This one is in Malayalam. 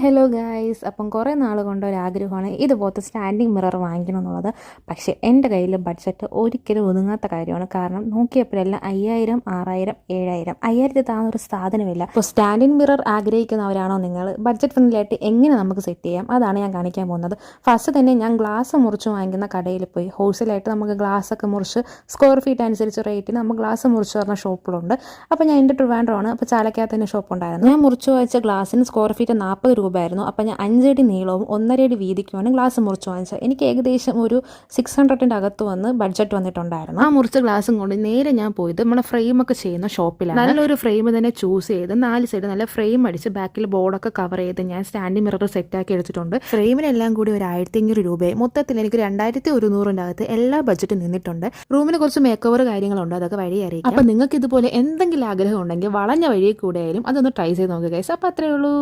Hello guys. അപ്പം കുറേ നാൾ കൊണ്ട് ഒരാഗ്രഹമാണ് ഇതുപോലത്തെ സ്റ്റാൻഡിങ് മിറർ വാങ്ങിക്കണം എന്നുള്ളത്. പക്ഷേ എൻ്റെ കയ്യിൽ ബഡ്ജറ്റ് ഒരിക്കലും ഒതുങ്ങാത്ത കാര്യമാണ്. കാരണം നോക്കിയപ്പോഴെല്ലാം 5000, 6000, 7000, 5000 താഴ്ന്ന ഒരു സാധനമില്ല. അപ്പോൾ സ്റ്റാൻഡിങ് മിറർ ആഗ്രഹിക്കുന്നവരാണോ നിങ്ങൾ? ബഡ്ജറ്റ് ഫ്രണ്ട്ലി ആയിട്ട് എങ്ങനെ നമുക്ക് സെറ്റ് ചെയ്യാം, അതാണ് ഞാൻ കാണിക്കാൻ പോകുന്നത്. ഫസ്റ്റ് തന്നെ ഞാൻ ഗ്ലാസ് മുറിച്ച് വാങ്ങിക്കുന്ന കടയിൽ പോയി ഹോൾസെയിലായിട്ട് നമുക്ക് ഗ്ലാസ് ഒക്കെ മുറിച്ച് സ്ക്വയർ ഫീറ്റ് അനുസരിച്ച് റേറ്റിന് നമുക്ക് ഗ്ലാസ് മുറിച്ച് പറഞ്ഞ ഷോപ്പുകളുണ്ട്. അപ്പോൾ ഞാൻ എൻ്റെ ട്രിവാൻഡ്രമാണ്. അപ്പോൾ ചാലക്കകത്ത് തന്നെ ഷോപ്പ് ഉണ്ടായിരുന്നു. ഞാൻ മുറിച്ച് വാങ്ങിച്ച ഗ്ലാസിന് സ്ക്വയർ ഫീറ്റ് 40 രൂപയായിരുന്നു. അപ്പം ഞാൻ 5 അടി നീളവും 1.5 അടി വീതിക്കുമാണ് ഗ്ലാസ് മുറിച്ച് വാങ്ങിച്ചത്. എനിക്ക് ഏകദേശം ഒരു 600 അകത്ത് വന്ന് ബഡ്ജറ്റ് വന്നിട്ടുണ്ടായിരുന്നു. ആ മുറിച്ച ഗ്ലാസും കൊണ്ട് നേരെ ഞാൻ പോയത് നമ്മുടെ ഫ്രെയിമൊക്കെ ചെയ്യുന്ന ഷോപ്പിലാണ്. നല്ലൊരു ഫ്രെയിം തന്നെ ചൂസ് ചെയ്ത് 4 സൈഡ് നല്ല ഫ്രെയിം അടിച്ച് ബാക്കിൽ ബോർഡൊക്കെ കവർ ചെയ്ത് ഞാൻ സ്റ്റാൻഡിങ് മിറർ സെറ്റാക്കി എടുത്തിട്ടുണ്ട്. ഫ്രെയിമിനെല്ലാം കൂടി ഒരു 1500 രൂപയായി. മൊത്തത്തിൽ എനിക്ക് 2100 അകത്ത് എല്ലാ ബഡ്ജറ്റും നിന്നിട്ടുണ്ട്. റൂമിന് കുറച്ച് മേക്ക് ഓവർ കാര്യങ്ങളുണ്ട്, അതൊക്കെ വഴി അറിയിക്കാം. അപ്പം നിങ്ങൾക്ക് ഇതുപോലെ എന്തെങ്കിലും ആഗ്രഹം ഉണ്ടെങ്കിൽ വളഞ്ഞ വഴിയിൽ കൂടെ ആയാലും അതൊന്ന് ട്രൈ ചെയ്ത് നോക്കുക ഗൈസ്. അപ്പം അത്രയേ ഉള്ളൂ.